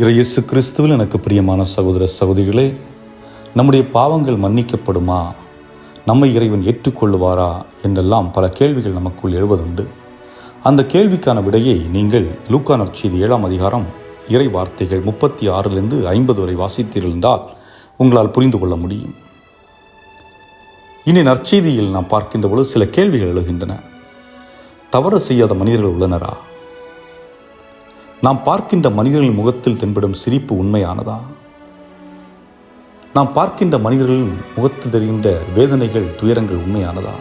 இயேசு கிறிஸ்துவில் எனக்கு பிரியமான சகோதர சகோதரிகளே, நம்முடைய பாவங்கள் மன்னிக்கப்படுமா, நம்மை இறைவன் ஏற்றுக்கொள்ளுவாரா என்றெல்லாம் பல கேள்விகள் நமக்குள் எழுவதுண்டு. அந்த கேள்விக்கான விடையை நீங்கள் லூக்கா நற்செய்தி 7ஆம் அதிகாரம் இறை வார்த்தைகள் 36 - 50 வரை வாசித்தீர்கள் என்றால் உங்களால் புரிந்து கொள்ள முடியும். இனி நற்செய்தியில் நாம் பார்க்கின்ற பொழுது சில கேள்விகள் எழுகின்றன. தவறு செய்யாத மனிதர்கள் உள்ளனரா? நாம் பார்க்கின்ற மனிதர்களின் முகத்தில் தென்படும் சிரிப்பு உண்மையானதா? நாம் பார்க்கின்ற மனிதர்களின் முகத்தில் தெரிகின்ற வேதனைகள், துயரங்கள் உண்மையானதா?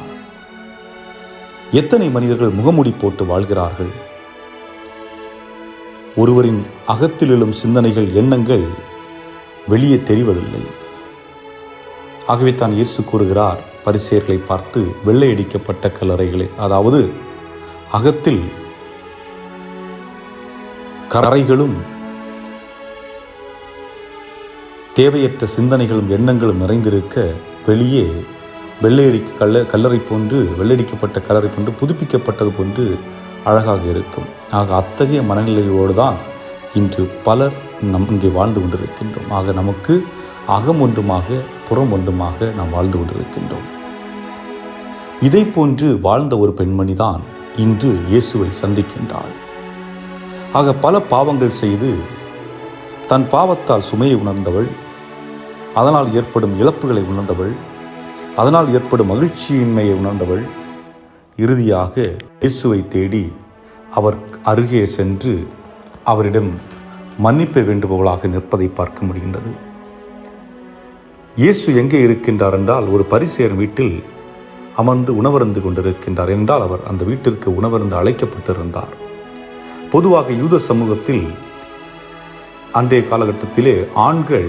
எத்தனை மனிதர்கள் முகமூடி போட்டு வாழ்கிறார்கள்? ஒருவரின் அகத்தில் எழும் சிந்தனைகள், எண்ணங்கள் வெளியே தெரிவதில்லை. ஆகவே தான் இயேசு கூறுகிறார் பரிசேயர்களை பார்த்து, வெள்ளையடிக்கப்பட்ட கல்லறைகளே, அதாவது அகத்தில் கரைகளும் தேவையற்ற சிந்தனைகளும் எண்ணங்களும் நிறைந்திருக்க, வெளியே கல்லறை போன்று, வெள்ளையடிக்கப்பட்ட கல்லறை போன்று, புதுப்பிக்கப்பட்டது போன்று அழகாக இருக்கும். ஆக அத்தகைய மனநிலையோடு தான் இன்று பலர் இங்கே வாழ்ந்து கொண்டிருக்கின்றோம். ஆக நமக்கு அகம் ஒன்றுமாக புறம் ஒன்றுமாக நாம் வாழ்ந்து கொண்டிருக்கின்றோம். இதை போன்று வாழ்ந்த ஒரு பெண்மணி தான் இன்று இயேசுவை சந்திக்கின்றாள். ஆக பல பாவங்கள் செய்து தன் பாவத்தால் சுமையை உணர்ந்தவள், அதனால் ஏற்படும் இழப்புகளை உணர்ந்தவள், அதனால் ஏற்படும் மகிழ்ச்சியின்மையை உணர்ந்தவள், இறுதியாக இயேசுவை தேடி அவர் அருகே சென்று அவரிடம் மன்னிப்பை வேண்டுபவளாக நிற்பதை பார்க்க முடிகின்றது. இயேசு எங்கே இருக்கின்றார் என்றால், ஒரு பரிசேயர் வீட்டில் அமர்ந்து உணவருந்து கொண்டிருக்கின்றார் என்றால், அவர் அந்த வீட்டிற்கு உணவருந்து அழைக்கப்பட்டிருந்தார். பொதுவாக யூத சமூகத்தில் அன்றைய காலகட்டத்திலே ஆண்கள்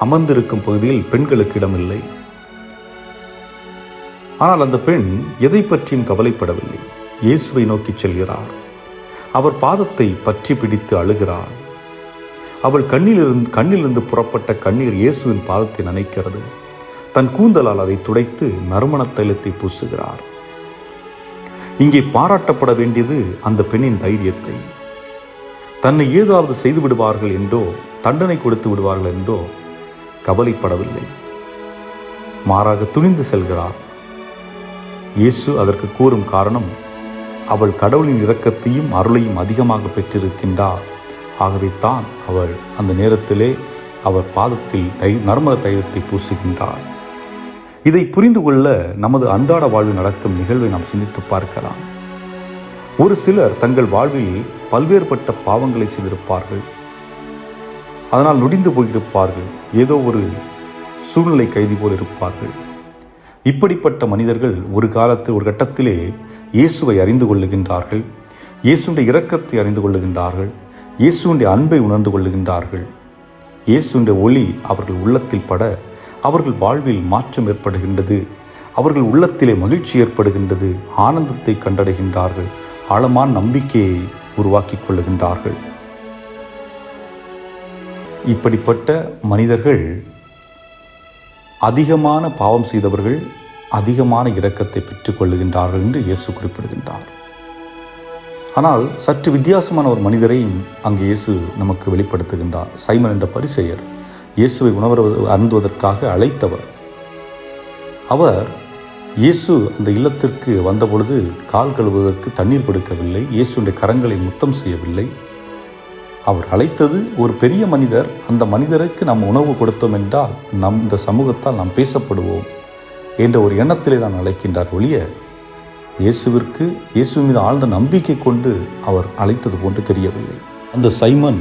அமர்ந்திருக்கும் பகுதியில் பெண்களுக்கு இடமில்லை. ஆனால் அந்த பெண் எதை பற்றியும் கவலைப்படவில்லை. இயேசுவை நோக்கி செல்கிறார். அவர் பாதத்தை பற்றி பிடித்து அழுகிறார். அவள் கண்ணிலிருந்து புறப்பட்ட கண்ணீர் இயேசுவின் பாதத்தை நனைக்கிறது. தன் கூந்தலால் அதை துடைத்து நறுமண தைலத்தை பூசுகிறார். இங்கே பாராட்டப்பட வேண்டியது அந்த பெண்ணின் தைரியத்தை. தன்னை ஏதாவது செய்து விடுவார்கள் என்றோ, தண்டனை கொடுத்து விடுவார்கள் என்றோ கவலைப்படவில்லை. மாறாக துணிந்து செல்கிறார். இயேசு அதற்கு கூறும் காரணம், அவள் கடவுளின் இரக்கத்தையும் அருளையும் அதிகமாக பெற்றிருக்கின்றார். ஆகவே தான் அவள் அந்த நேரத்திலே அவர் பாதத்தில் நறுமண தைலத்தை பூசுகின்றார். இதை புரிந்து கொள்ள நமது அன்றாட வாழ்வில் நடக்கும் நிகழ்வை நாம் சிந்தித்து பார்க்கலாம். ஒரு சிலர் தங்கள் வாழ்வில் பல்வேறுபட்ட பாவங்களை செய்திருப்பார்கள். அதனால் நொடிந்து போயிருப்பார்கள். ஏதோ ஒரு சூழ்நிலை கைதி போல் இருப்பார்கள். இப்படிப்பட்ட மனிதர்கள் ஒரு கட்டத்திலே இயேசுவை அறிந்து கொள்ளுகின்றார்கள். இயேசுடைய இரக்கத்தை அறிந்து கொள்ளுகின்றார்கள். இயேசுடைய அன்பை உணர்ந்து கொள்ளுகின்றார்கள். இயேசுடைய ஒளி அவர்கள் உள்ளத்தில் பட அவர்கள் வாழ்வில் மாற்றம் ஏற்படுகின்றது. அவர்கள் உள்ளத்திலே மகிழ்ச்சி ஏற்படுகின்றது. ஆனந்தத்தை கண்டடைகின்றார்கள். ஆழமான நம்பிக்கையை உருவாக்கி கொள்ளுகின்றார்கள். இப்படிப்பட்ட மனிதர்கள், அதிகமான பாவம் செய்தவர்கள் அதிகமான இரக்கத்தை பெற்றுக் கொள்ளுகின்றார்கள் என்று இயேசு குறிப்பிடுகின்றார். ஆனால் சற்று வித்தியாசமான ஒரு மனிதரையும் அங்கு இயேசு நமக்கு வெளிப்படுத்துகின்றார். சைமன் என்ற பரிசேயர், இயேசுவை அருந்துவதற்காக அழைத்தவர். அவர் இயேசு அந்த இல்லத்திற்கு வந்தபொழுது கால் கழுவுவதற்கு தண்ணீர் கொடுக்கவில்லை. இயேசுடைய கரங்களை முத்தம் செய்யவில்லை. அவர் அழைத்தது ஒரு பெரிய மனிதர். அந்த மனிதருக்கு நாம் உணவு கொடுத்தோம் என்றால் இந்த சமூகத்தால் நாம் பேசப்படுவோம் என்ற ஒரு எண்ணத்திலே தான் அழைக்கின்றார் ஒழிய, இயேசுவின் மீது ஆழ்ந்த நம்பிக்கை கொண்டு அவர் அழைத்தது போன்று தெரியவில்லை. அந்த சைமன்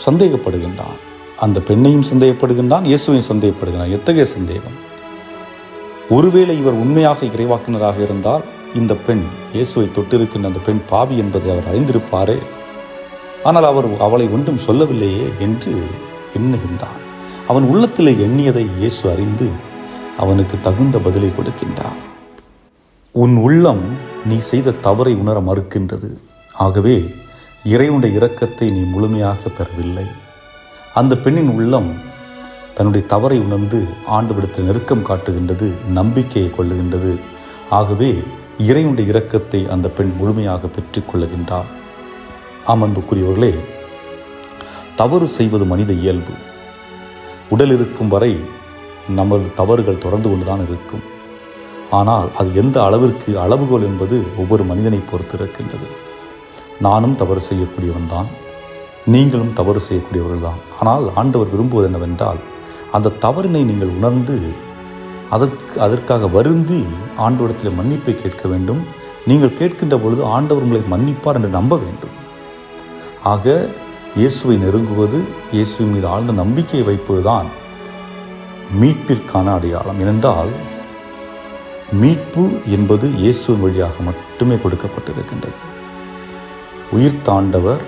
சந்தேகப்படுகின்றான். அந்த பெண்ணையும் சந்தேகப்படுகின்றான், இயேசுவையும் சந்தேகப்படுகின்றான். எத்தகைய சந்தேகம்! ஒருவேளை இவர் உண்மையாக இறைவாக்கினராக இருந்தால் இந்த பெண், இயேசுவை தொட்டிருக்கின்ற அந்த பெண் பாவி என்பதை அவர் அறிந்திருப்பாரே. ஆனால் அவர் அவளை ஒன்றும் சொல்லவில்லையே என்று எண்ணுகின்றான். அவன் உள்ளத்திலே எண்ணியதை இயேசு அறிந்து அவனுக்கு தகுந்த பதிலை கொடுக்கின்றார். உன் உள்ளம் நீ செய்த தவறை உணர மறுக்கின்றது. ஆகவே இறைவனுடைய இரக்கத்தை நீ முழுமையாக பெறவில்லை. அந்த பெண்ணின் உள்ளம் தன்னுடைய தவறை உணர்ந்து ஆண்டவரிடத்தில் நெருக்கம் காட்டுகின்றது, நம்பிக்கையை கொள்ளுகின்றது. ஆகவே இறைவனுடைய இரக்கத்தை அந்த பெண் முழுமையாக பெற்றுக்கொள்ளுகின்றார். அன்புக்குரியவர்களே, தவறு செய்வது மனித இயல்பு. உடல் இருக்கும் வரை நமது தவறுகள் தொடர்ந்து கொண்டுதான் இருக்கும். ஆனால் அது எந்த அளவிற்கு அளவுகோல் என்பது ஒவ்வொரு மனிதனை பொறுத்து இருக்கின்றது. நானும் தவறு செய்யக்கூடியவன் தான், நீங்களும் தவறு செய்யக்கூடியவர்கள் தான். ஆனால் ஆண்டவர் விரும்புவது என்னவென்றால், அந்த தவறினை நீங்கள் உணர்ந்து அதற்காக வருந்தி ஆண்டவரிடத்தில் மன்னிப்பை கேட்க வேண்டும். நீங்கள் கேட்கின்ற பொழுது ஆண்டவர் உங்களை மன்னிப்பார் என்று நம்ப வேண்டும். ஆக இயேசுவை நெருங்குவது, இயேசுவின் மீது ஆழ்ந்த நம்பிக்கை வைப்பதுதான் மீட்பிற்கான அடையாளம். ஏனென்றால் மீட்பு என்பது இயேசுவின் வழியாக மட்டுமே கொடுக்கப்பட்டிருக்கின்றது. உயிர் தாண்டவர்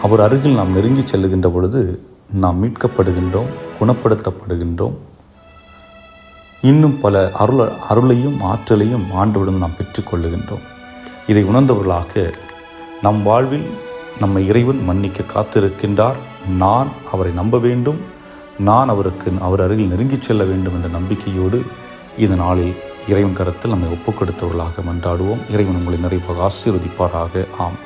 அவர் அருகில் நாம் நெருங்கி செல்லுகின்ற பொழுது நாம் மீட்கப்படுகின்றோம், குணப்படுத்தப்படுகின்றோம். இன்னும் பல அருளையும் ஆற்றலையும் ஆண்டவரிடம் நாம் பெற்றுக்கொள்ளுகின்றோம். இதை உணர்ந்தவர்களாக நம் வாழ்வில் நம்மை இறைவன் மன்னிக்க காத்திருக்கின்றார். நான் அவரை நம்ப வேண்டும், நான் அவர் அருகில் நெருங்கிச் செல்ல வேண்டும் என்ற நம்பிக்கையோடு இந்த நாளில் இறைவன் கரத்தில் நம்மை ஒப்புக் கொடுத்தவர்களாக மன்றாடுவோம். இறைவன் உங்களை நிறைவாக ஆசீர்வதிப்பாராக. ஆமென்.